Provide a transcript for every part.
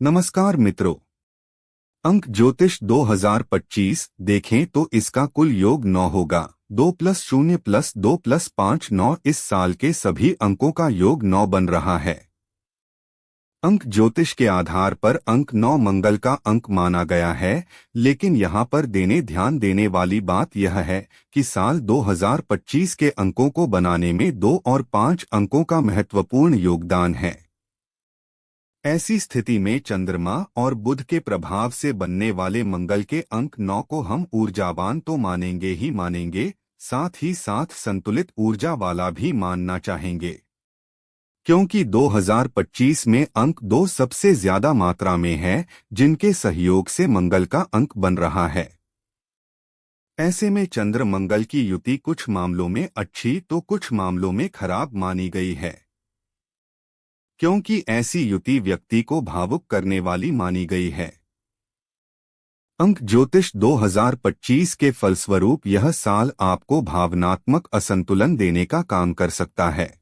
नमस्कार मित्रों। अंक ज्योतिष 2025 देखें तो इसका कुल योग 9 होगा। 2+0+2+5 9। इस साल के सभी अंकों का योग 9 बन रहा है। अंक ज्योतिष के आधार पर अंक 9 मंगल का अंक माना गया है, लेकिन यहाँ पर ध्यान देने वाली बात यह है कि साल 2025 के अंकों को बनाने में 2 और 5 अंकों का महत्वपूर्ण योगदान है। ऐसी स्थिति में चंद्रमा और बुध के प्रभाव से बनने वाले मंगल के अंक 9 को हम ऊर्जावान तो मानेंगे ही मानेंगे, साथ ही साथ संतुलित ऊर्जा वाला भी मानना चाहेंगे, क्योंकि 2025 में अंक 2 सबसे ज्यादा मात्रा में है, जिनके सहयोग से मंगल का अंक बन रहा है। ऐसे में चंद्र मंगल की युति कुछ मामलों में अच्छी तो कुछ मामलों में खराब मानी गई है, क्योंकि ऐसी युति व्यक्ति को भावुक करने वाली मानी गई है। अंक ज्योतिष 2025 के फलस्वरूप यह साल आपको भावनात्मक असंतुलन देने का काम कर सकता है।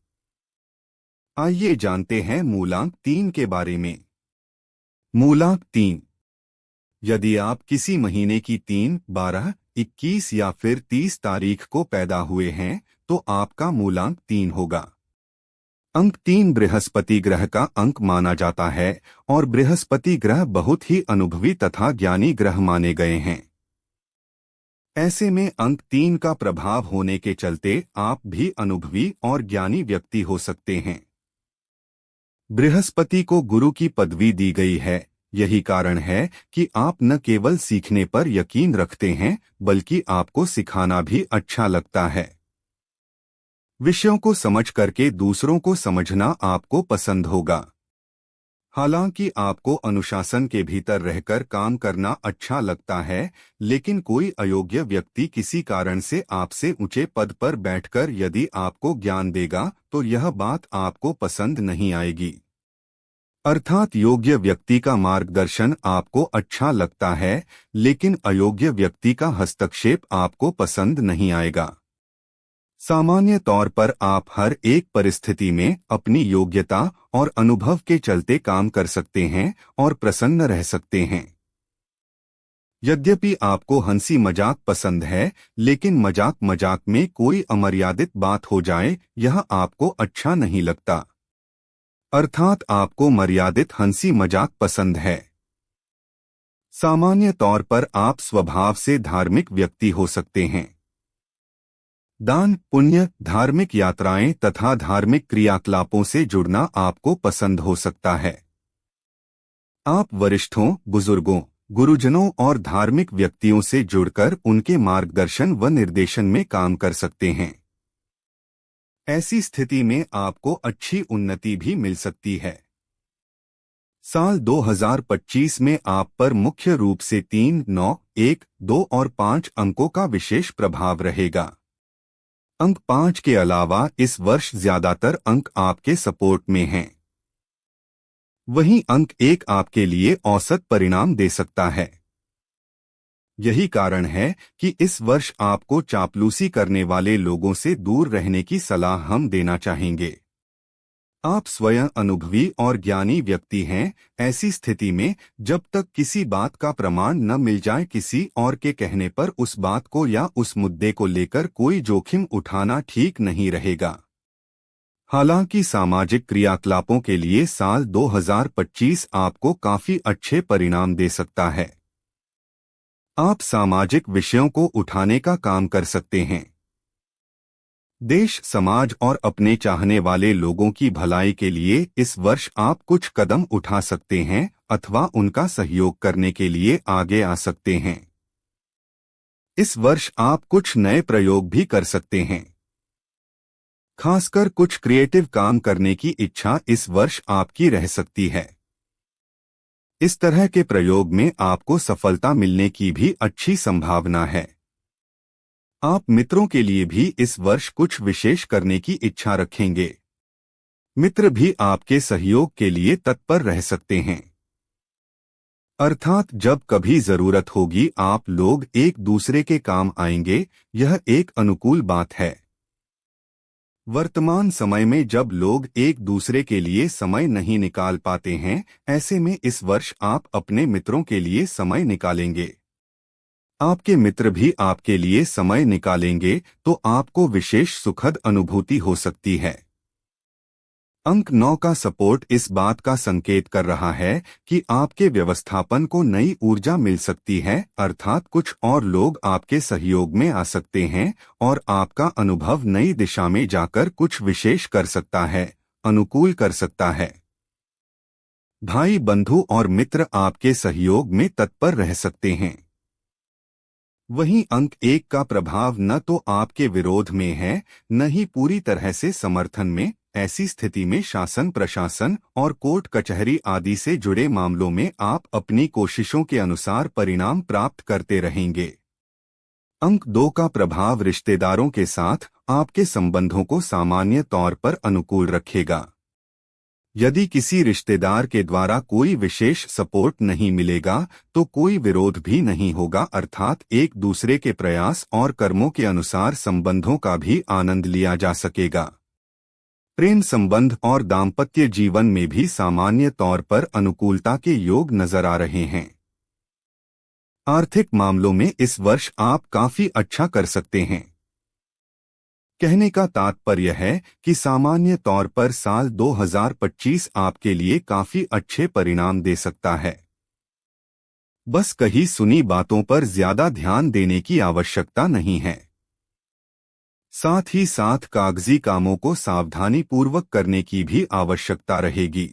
आइए जानते हैं मूलांक 3 के बारे में। मूलांक 3। यदि आप किसी महीने की 3, 12, 21 या फिर 30 तारीख को पैदा हुए हैं तो आपका मूलांक 3 होगा। अंक 3 बृहस्पति ग्रह का अंक माना जाता है और बृहस्पति ग्रह बहुत ही अनुभवी तथा ज्ञानी ग्रह माने गए हैं। ऐसे में अंक 3 का प्रभाव होने के चलते आप भी अनुभवी और ज्ञानी व्यक्ति हो सकते हैं। बृहस्पति को गुरु की पदवी दी गई है, यही कारण है कि आप न केवल सीखने पर यकीन रखते हैं बल्कि आपको सिखाना भी अच्छा लगता है। विषयों को समझ करके दूसरों को समझना आपको पसंद होगा। हालांकि आपको अनुशासन के भीतर रहकर काम करना अच्छा लगता है, लेकिन कोई अयोग्य व्यक्ति किसी कारण से आपसे ऊंचे पद पर बैठकर यदि आपको ज्ञान देगा तो यह बात आपको पसंद नहीं आएगी। अर्थात योग्य व्यक्ति का मार्गदर्शन आपको अच्छा लगता है, लेकिन अयोग्य व्यक्ति का हस्तक्षेप आपको पसंद नहीं आएगा। सामान्य तौर पर आप हर एक परिस्थिति में अपनी योग्यता और अनुभव के चलते काम कर सकते हैं और प्रसन्न रह सकते हैं। यद्यपि आपको हंसी मजाक पसंद है, लेकिन मजाक मजाक में कोई अमर्यादित बात हो जाए यह आपको अच्छा नहीं लगता। अर्थात आपको मर्यादित हंसी मजाक पसंद है। सामान्य तौर पर आप स्वभाव से धार्मिक व्यक्ति हो सकते हैं। दान, पुण्य, धार्मिक यात्राएं तथा धार्मिक क्रियाकलापों से जुड़ना आपको पसंद हो सकता है। आप वरिष्ठों, बुजुर्गों, गुरुजनों और धार्मिक व्यक्तियों से जुड़कर उनके मार्गदर्शन व निर्देशन में काम कर सकते हैं। ऐसी स्थिति में आपको अच्छी उन्नति भी मिल सकती है। साल 2025 में आप पर मुख्य रूप से 3, 9, 1, 2 और 5 अंकों का विशेष प्रभाव रहेगा। अंक 5 के अलावा इस वर्ष ज्यादातर अंक आपके सपोर्ट में हैं। वहीं अंक 1 आपके लिए औसत परिणाम दे सकता है। यही कारण है कि इस वर्ष आपको चापलूसी करने वाले लोगों से दूर रहने की सलाह हम देना चाहेंगे। आप स्वयं अनुभवी और ज्ञानी व्यक्ति हैं। ऐसी स्थिति में जब तक किसी बात का प्रमाण न मिल जाए, किसी और के कहने पर उस बात को या उस मुद्दे को लेकर कोई जोखिम उठाना ठीक नहीं रहेगा। हालांकि सामाजिक क्रियाकलापों के लिए साल 2025 आपको काफी अच्छे परिणाम दे सकता है। आप सामाजिक विषयों को उठाने का काम कर सकते हैं। देश, समाज और अपने चाहने वाले लोगों की भलाई के लिए इस वर्ष आप कुछ कदम उठा सकते हैं अथवा उनका सहयोग करने के लिए आगे आ सकते हैं। इस वर्ष आप कुछ नए प्रयोग भी कर सकते हैं। खासकर कुछ क्रिएटिव काम करने की इच्छा इस वर्ष आपकी रह सकती है। इस तरह के प्रयोग में आपको सफलता मिलने की भी अच्छी संभावना है। आप मित्रों के लिए भी इस वर्ष कुछ विशेष करने की इच्छा रखेंगे। मित्र भी आपके सहयोग के लिए तत्पर रह सकते हैं। अर्थात जब कभी जरूरत होगी आप लोग एक दूसरे के काम आएंगे, यह एक अनुकूल बात है। वर्तमान समय में जब लोग एक दूसरे के लिए समय नहीं निकाल पाते हैं, ऐसे में इस वर्ष आप अपने मित्रों के लिए समय निकालेंगे। आपके मित्र भी आपके लिए समय निकालेंगे तो आपको विशेष सुखद अनुभूति हो सकती है। अंक 9 का सपोर्ट इस बात का संकेत कर रहा है कि आपके व्यवस्थापन को नई ऊर्जा मिल सकती है, अर्थात कुछ और लोग आपके सहयोग में आ सकते हैं और आपका अनुभव नई दिशा में जाकर कुछ विशेष कर सकता है, अनुकूल कर सकता है। भाई, बंधु और मित्र आपके सहयोग में तत्पर रह सकते हैं। वहीं अंक 1 का प्रभाव न तो आपके विरोध में है, न ही पूरी तरह से समर्थन में। ऐसी स्थिति में शासन प्रशासन और कोर्ट कचहरी आदि से जुड़े मामलों में आप अपनी कोशिशों के अनुसार परिणाम प्राप्त करते रहेंगे। अंक 2 का प्रभाव रिश्तेदारों के साथ आपके संबंधों को सामान्य तौर पर अनुकूल रखेगा। यदि किसी रिश्तेदार के द्वारा कोई विशेष सपोर्ट नहीं मिलेगा तो कोई विरोध भी नहीं होगा, अर्थात एक दूसरे के प्रयास और कर्मों के अनुसार संबंधों का भी आनंद लिया जा सकेगा। प्रेम संबंध और दाम्पत्य जीवन में भी सामान्य तौर पर अनुकूलता के योग नजर आ रहे हैं। आर्थिक मामलों में इस वर्ष आप काफी अच्छा कर सकते हैं। कहने का तात्पर्य है कि सामान्य तौर पर साल 2025 आपके लिए काफी अच्छे परिणाम दे सकता है। बस कही सुनी बातों पर ज्यादा ध्यान देने की आवश्यकता नहीं है। साथ ही साथ कागजी कामों को सावधानी पूर्वक करने की भी आवश्यकता रहेगी।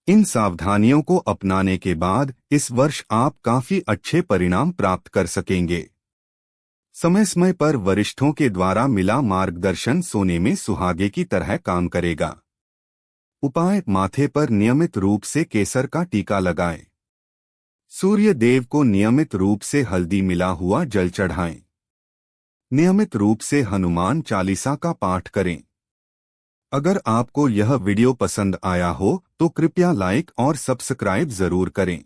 इन सावधानियों को अपनाने के बाद इस वर्ष आप काफी अच्छे परिणाम प्राप्त कर सकेंगे। समय समय पर वरिष्ठों के द्वारा मिला मार्गदर्शन सोने में सुहागे की तरह काम करेगा। उपाय: माथे पर नियमित रूप से केसर का टीका लगाएं। सूर्य देव को नियमित रूप से हल्दी मिला हुआ जल चढ़ाएं। नियमित रूप से हनुमान चालीसा का पाठ करें। अगर आपको यह वीडियो पसंद आया हो तो कृपया लाइक और सब्सक्राइब जरूर करें।